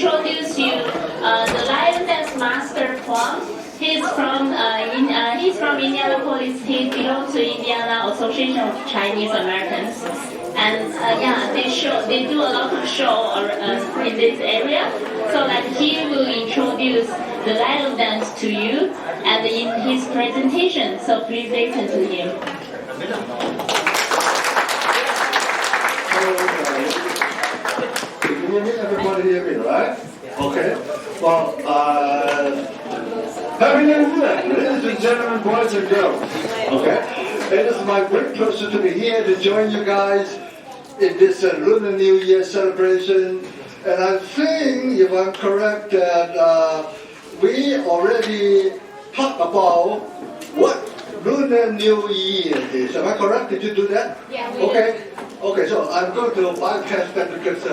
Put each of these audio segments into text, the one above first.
introduce you the lion dance master Kwan. He's from Indianapolis. He belongs to Indiana Association of Chinese Americans, and they do a lot of show in this area. So that he will introduce the lion dance to you, and in his presentation. So please listen to him. Everybody hear me, right? Okay. Well, Happy New Year, ladies and gentlemen, boys and girls. Okay. It is my great pleasure to be here to join you guys in this Lunar New Year celebration. And I think, if I'm correct, that we already talked about what Lunar New Year is. Am I correct? Did you do that? Yeah. Okay. Okay, so I'm going to bypass that because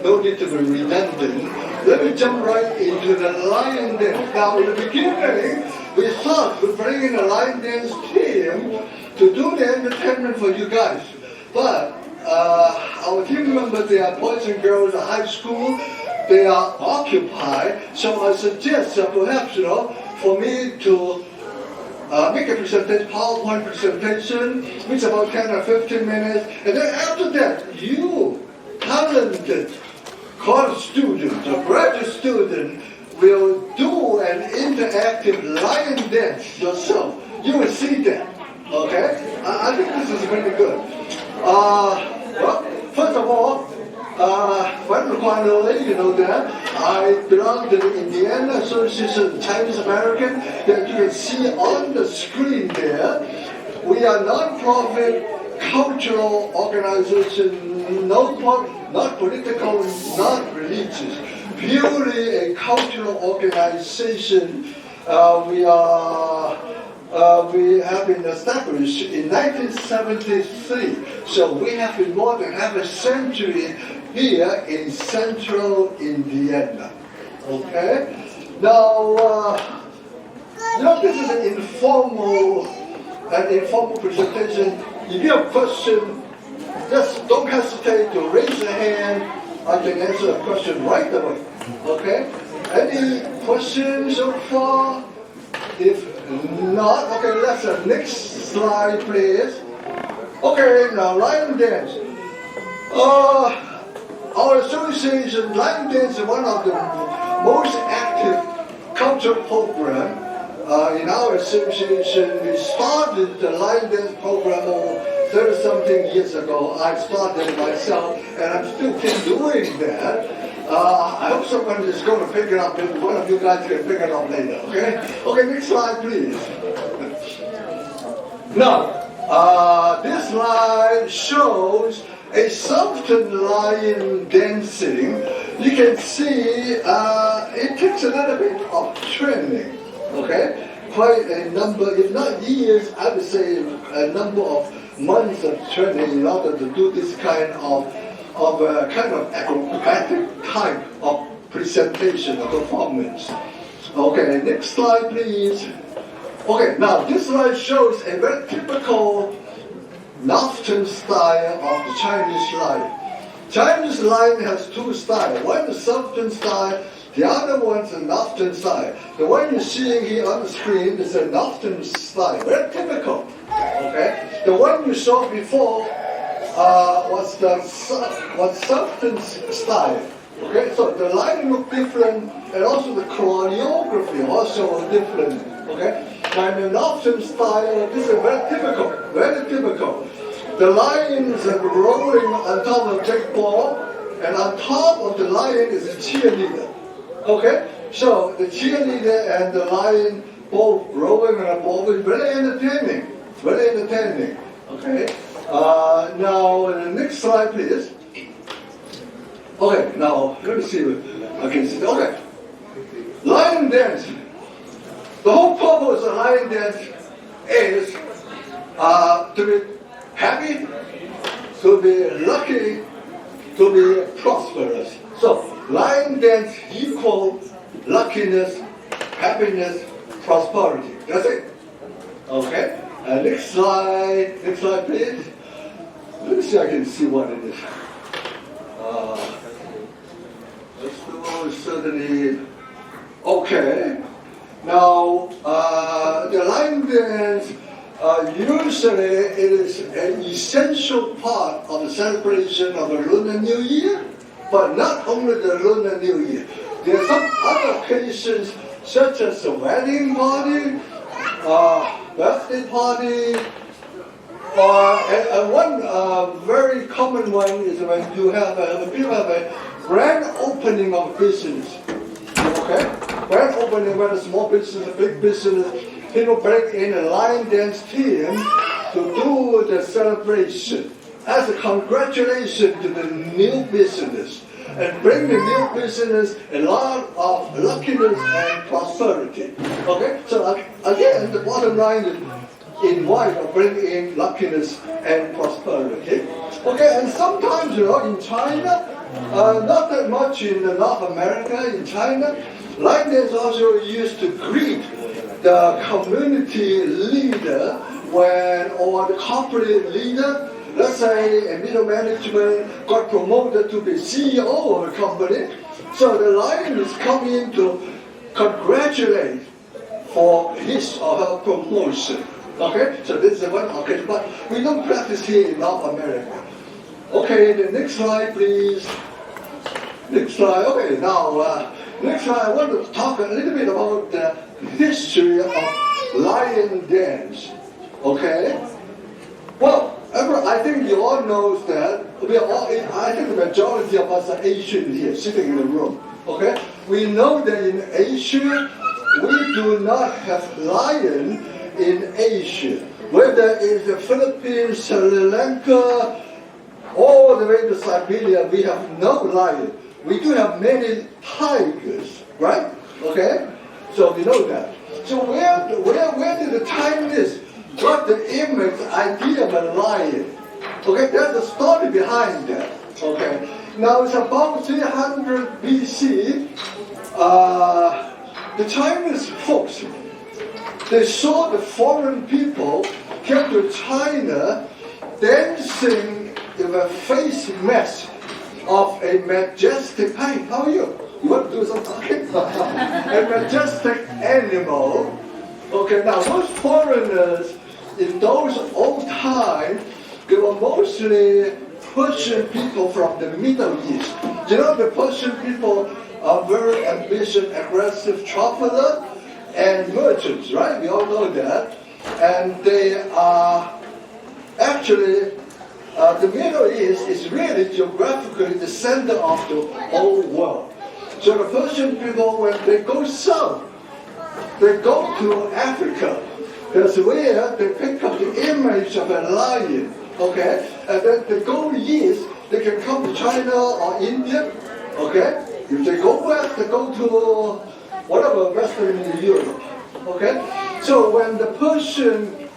no need to be redundant. Let me jump right into the lion dance. Now, in the beginning, we thought we'd bring in a lion dance team to do the entertainment for you guys. But our team members, they are boys and girls at high school. They are occupied. So I suggest perhaps, for me to make a presentation, PowerPoint presentation, which is about 10 or 15 minutes. And then after that, you, talented college students or graduate student, will do an interactive lion dance yourself. You will see that. Okay? I think this is really good. Well, first of all, when Kwan, you know that, I belong to the Indiana Association of Chinese American that you can see on the screen there. We are a non-profit cultural organization, not political, not religious, purely a cultural organization. We have been established in 1973, so we have been more than half a century here in central Indiana. Okay? Now, this is an informal presentation. If you have a question, just don't hesitate to raise your hand. I can answer a question right away. Okay? Any questions so far? If not, okay, let's next slide, please. Okay, now lion dance. Our association, lion dance is one of the most active cultural programs in our association. We started the lion dance program 30-something years ago. I started it myself, and I'm still keep doing that. I hope someone is going to pick it up. One of you guys can pick it up later, okay? Okay, next slide, please. Now, this slide shows a Southern lion dancing. You can see it takes a little bit of training, okay? Quite a number, if not years, I would say a number of months of training in order to do this kind of acrobatic type of presentation or performance. Okay, next slide, please. Okay, now this slide shows a very typical Northern style of the Chinese lion. Chinese lion has two styles. One is Southern style, the other one is a Northern style. The one you're seeing here on the screen is a Northern style, very typical. Okay, the one you saw before was Southern style. Okay, so the lion looked different, and also the choreography also different. Okay, and the Northern style, this is very typical, very typical. The lion is rolling on top of a big ball, and on top of the lion is a cheerleader. Okay, so the cheerleader and the lion both rolling on a ball is very entertaining, very entertaining. Okay. Now, the next slide, please. Okay, now, let me see what I can see. Okay. Lion dance. The whole purpose of lion dance is to be happy, to be lucky, to be prosperous. So, lion dance equals luckiness, happiness, prosperity. That's it. Okay? Next slide, please. Let me see if I can see what it is. Let's do certainly okay. Now, the lion dance, usually it is an essential part of the celebration of the Lunar New Year, but not only the Lunar New Year. There are some other occasions, such as a wedding party, birthday party, and one very common one is when you when people have a grand opening of business. Okay? Grand opening, when a small business, a big business, people bring in a lion dance team to do the celebration as a congratulation to the new business and bring the new business a lot of luckiness and prosperity. Okay? So again, the bottom line is invite or bring in luckiness and prosperity. Okay, and sometimes, in China, not that much in North America, in China, lion dance also used to greet the community leader or the corporate leader. Let's say a middle management got promoted to be CEO of a company. So the lion is coming to congratulate for his or her promotion. Okay, so this is one occasion, but we don't practice here in North America. Okay, the next slide, please. Next slide. Okay, now, next slide, I want to talk a little bit about the history of lion dance. Okay? Well, I think you all know that I think the majority of us are Asian here, sitting in the room. Okay? We know that in Asia, we do not have lion in Asia. Whether it's the Philippines, Sri Lanka, all the way to Siberia, we have no lion. We do have many tigers, right? Okay? So we know that. So where did the Chinese got the image, idea of a lion? Okay, there's a story behind that. Okay? Now it's about 300 BC. The Chinese folks, they saw the foreign people came to China dancing with a face mask of a majestic, hi, how are you? You want to do some talking? A majestic animal. Okay, now those foreigners in those old times, they were mostly Persian people from the Middle East. You know, the Persian people are very ambitious, aggressive travelers and merchants, right? We all know that. And they are actually, the Middle East is really geographically the center of the whole world. So the Persian people, when they go south, they go to Africa. That's where they pick up the image of a lion, okay? And then they go east, they can come to China or India, okay? If they go west, they go to whatever, Western Europe, okay? So when the Persians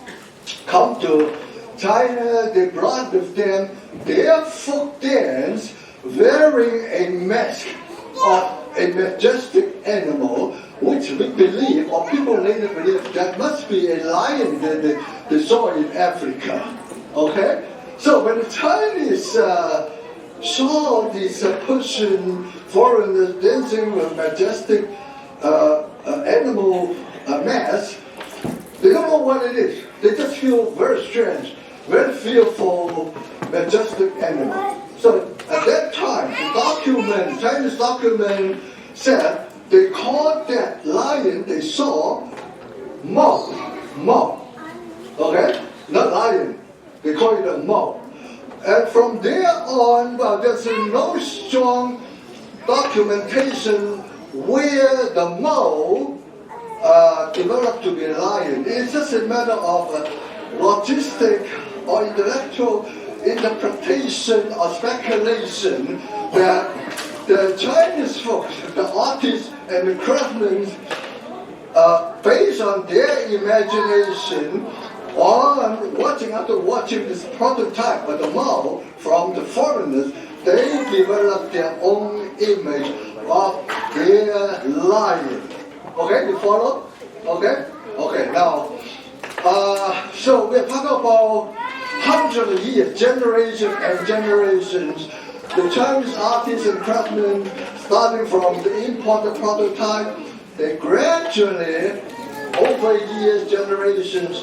come to China, they brought with them their folk dance wearing a mask of a majestic animal, which we believe, or people later believe, that must be a lion that they saw in Africa. Okay? So when the Chinese saw these Persian foreigners dancing with majestic animal masks, they don't know what it is. They just feel very strange, very fearful, majestic animal. So at that time, the Chinese document said they called that lion they saw Mao. Okay? Not lion. They call it a Mao. And from there on, well, there's no strong documentation where the Mao developed to be a lion. It's just a matter of logistic or intellectual interpretation or speculation that the Chinese folks, the artists and the craftsmen, based on their imagination, after watching this prototype of the Mao from the foreigners, they developed their own image of their lion. Okay, you follow? Okay? Okay, now, so we're talking about hundreds of years, generations and generations. the Chinese artists and craftsmen, starting from the imported prototype, they gradually, over years, generations,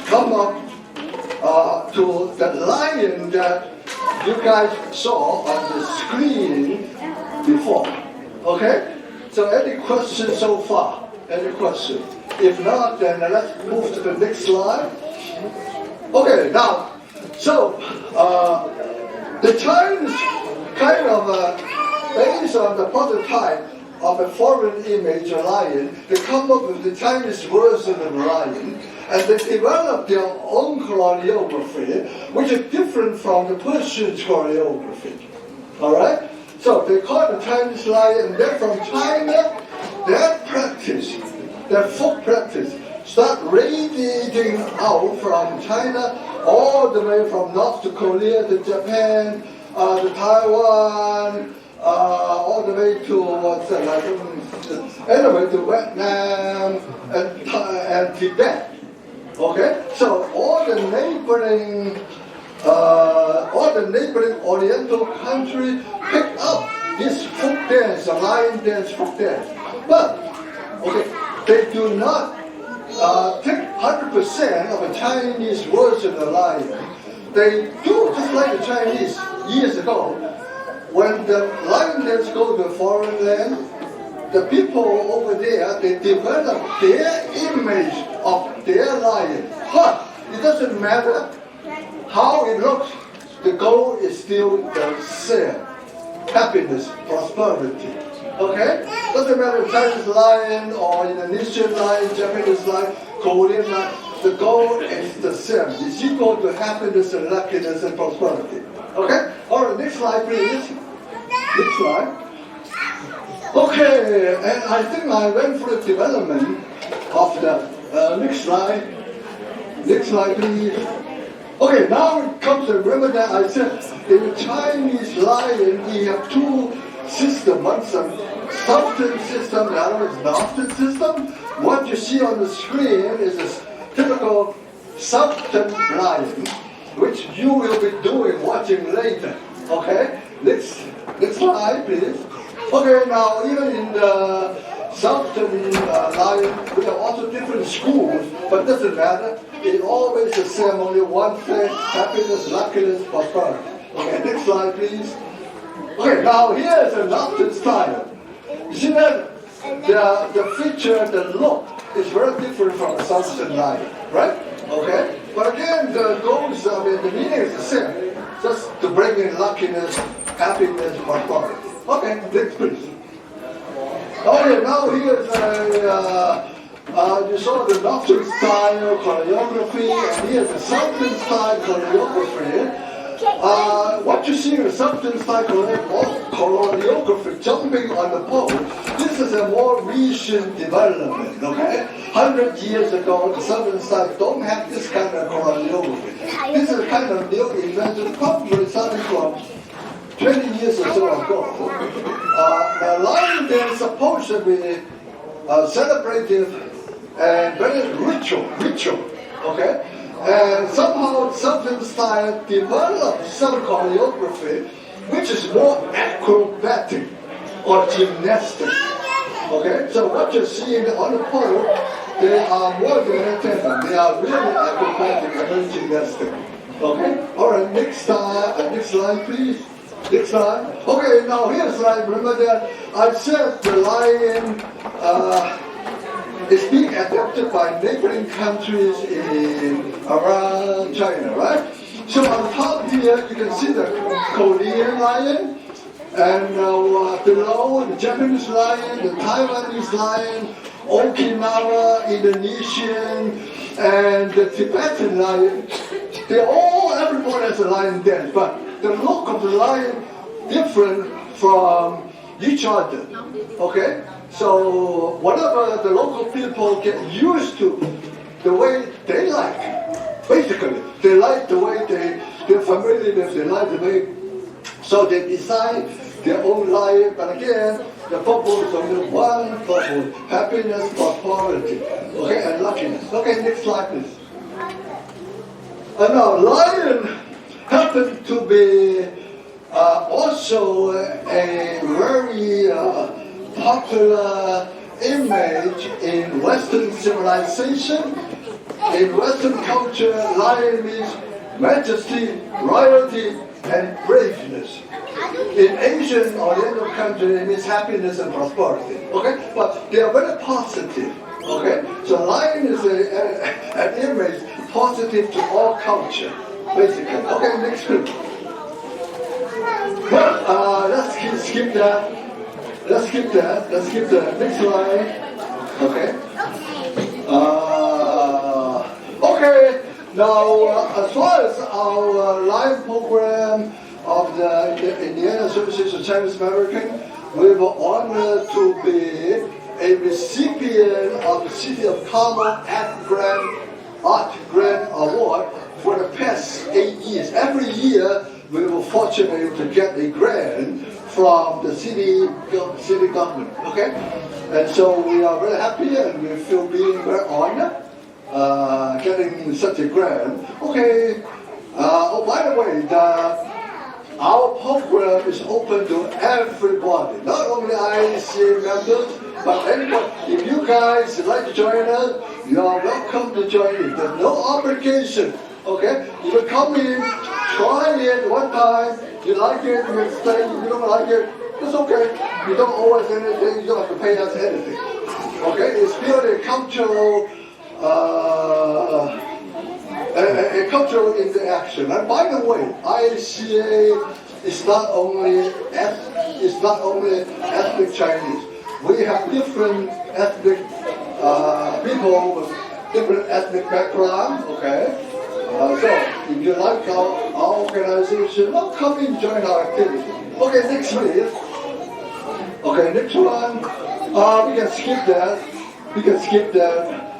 come up to the lion that you guys saw on the screen before. Okay? So any questions so far? Any questions? If not, then let's move to the next slide. Okay, now, so the Chinese kind of, based on the prototype of a foreign image, a lion, they come up with the Chinese version of a lion, and they develop their own choreography, which is different from the Persian choreography. All right? So they call it the Chinese lion, and then from China, their practice, their folk practice, start radiating out from China all the way from North to Korea to Japan, to Taiwan, all the way to anyway, to Vietnam and Tibet. Okay, so all the neighboring Oriental countries picked up this folk dance, the lion dance, folk dance. But okay, they do not take 100% of a Chinese version of the lion. They do just like the Chinese years ago. When the lion dance go to a foreign land, the people over there, they develop their image of their lion. But it doesn't matter how it looks, the goal is still the same. Happiness, prosperity. Okay? Doesn't matter Chinese lion or Indonesian lion, Japanese lion, Korean lion, the goal is the same. It's equal to happiness and luckiness and prosperity. Okay? Alright, next slide please. Next slide. Okay, and I think I went through the development of the next slide. Next slide please. Okay, now it comes to remember that I said in the Chinese lion we have two systems. One's a substance system, the other is nonsense system. What you see on the screen is a typical substance lion, which you will be watching later. Okay, next slide please. Okay, now even in the substance lion, we have also different schools, but it doesn't matter. It's always the same, only one thing: happiness, luckiness, prosperity. Okay, next slide please. Okay, now here is a nonsense style. You see that the feature, the look is very different from a substance lion, right? Okay, but again, the goals, the meaning is the same, just to bring in luckiness, happiness, prosperity. Okay, next please. Okay, now here's you saw the nonsense style choreography, and here's the substance style choreography. What you see in the substance style choreography, jumping on the pole, this is a more recent development, okay? 100 years ago, the substance style don't have this kind of choreography. This is a kind of new invention, probably starting from 20 years or so ago. The lion dance is supposed to be celebrative and very ritual, okay? And somehow substance style developed some choreography which is more acrobatic or gymnastic. Okay, so what you're seeing on the pole, they are more than entertainment. They are really acrobatic and very gymnastic. Okay, alright, next slide please. Next slide. Okay, now here's slide. Remember that I said the lion is being adopted by neighboring countries around China, right? So on top here, you can see the Korean lion, and below the Japanese lion, the Taiwanese lion, Okinawa, Indonesian, and the Tibetan lion. Everybody has a lion dance, but the look of the lion different from each other. Okay? So whatever the local people get used to, the way they like, basically, they like the way they're familiar with, they like the way, so they design their own life. But again, the purpose is only one purpose: happiness, prosperity, okay, and luckiness. Okay, next slide please. Now, lion happened to be also a very popular image in Western civilization. In Western culture, lion means majesty, royalty, and braveness. In Asian Oriental country, it means happiness and prosperity. Okay, but they are very positive. Okay, so lion is an image positive to all culture, basically. Okay, next group. Well, let's skip that. Let's skip that. Let's skip the next slide. Okay. Okay. Now, as far as our live program of the Indiana Association of Chinese American, we were honored to be a recipient of the City of Carmel Art Grant Award for the past 8 years. Every year, we were fortunate to get a grant from the city government. Okay, and so we are very happy and we feel being very honored. Getting such a grant. Okay. Oh, by the way, our program is open to everybody, not only IACA members, but anybody. If you guys would like to join us, you are welcome to join in. There's no obligation. Okay? You will come in, try it one time. You like it, you can stay. If you don't like it, it's okay. You don't owe us anything. You don't have to pay us anything. Okay? It's purely cultural. A cultural interaction. And by the way, IACA is not only ethnic Chinese. We have different ethnic people with different ethnic background. Okay, so if you like our organization, well, come and join our activity. Okay, next please. Okay, next one. We can skip that.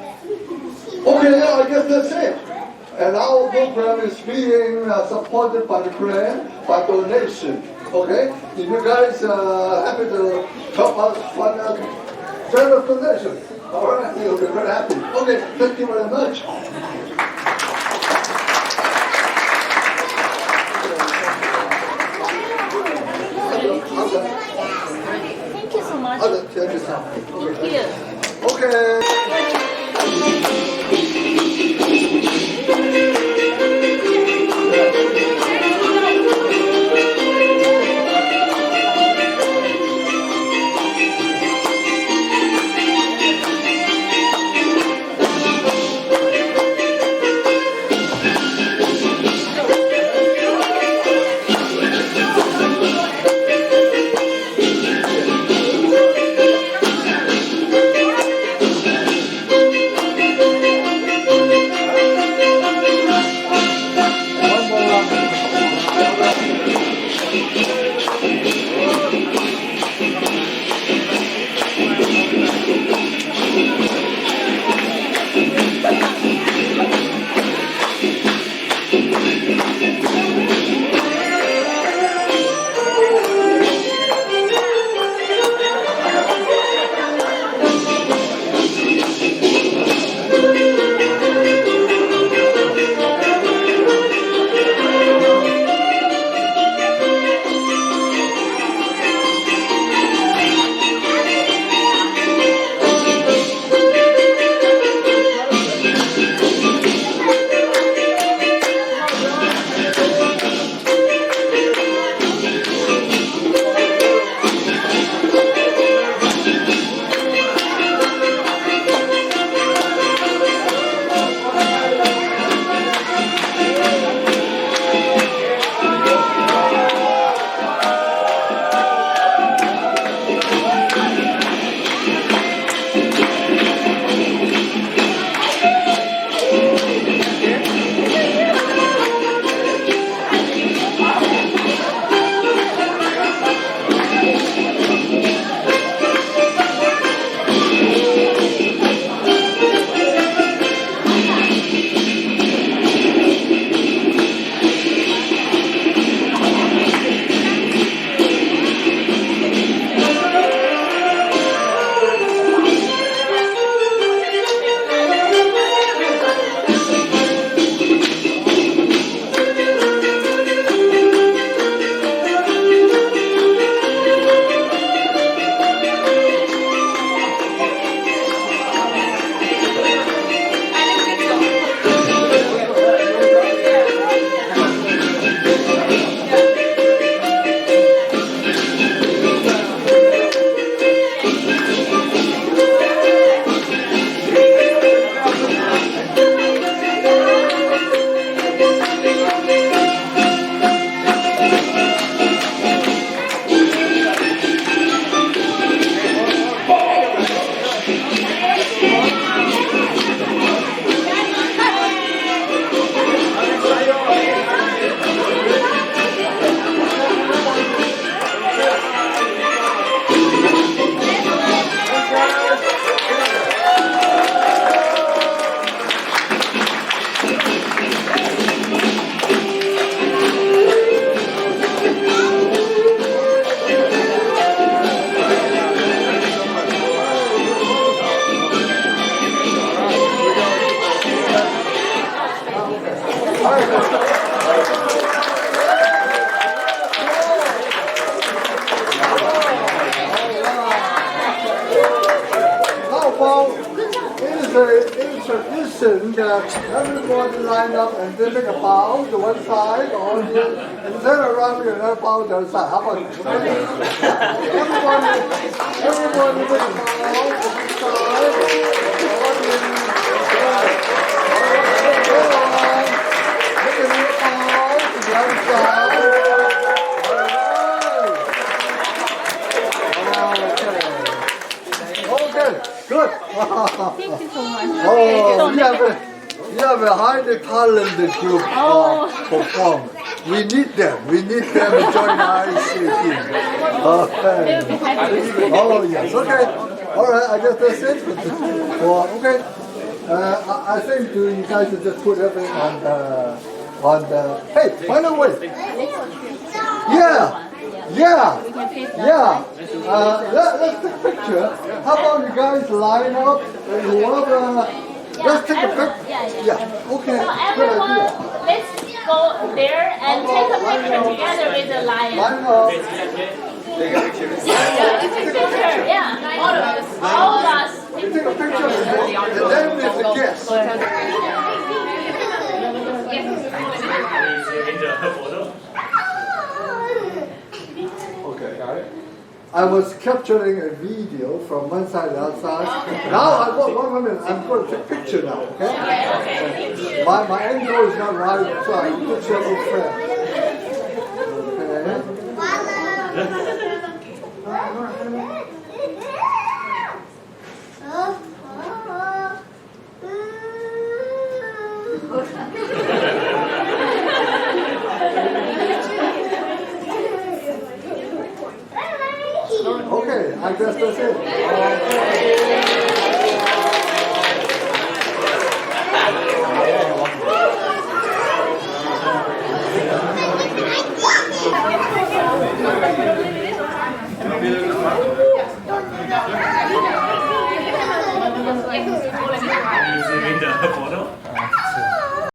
Okay, yeah, I guess that's it. And our program is being supported by the grant, by donation. Okay? If you guys are happy to help us fund a generous donation, all right, we'll be very happy. Okay, thank you very much. Thank you so much. Thank you. Okay. tradition that everybody line up and then make a bow to one side or and turn around and another bow to the other side. How about it? Everybody make a bow to one side. Make a little bow to the other side. Good. Thank you so much. Oh, you have a highly talented group perform. We need them. We need them to join the IACA. Okay. Oh, yes. Okay. All right. I guess that's it. Well, okay. I think you guys should just put everything on the. Hey, by the way. Yeah. Let's take a picture. How about you guys line up? Let's take a picture. Yeah. Okay. So everyone, let's go there and take a picture together with the lion. Line up. Yeah, take a picture. Yeah, all of us. All of us. Take a picture and then with the guest. Okay, got it. I was capturing a video from one side to the other side. Now I got 1 minute. I'm going to take a picture now. Okay. My angle is not right, so I put your little friend. Okay, I guess that's it.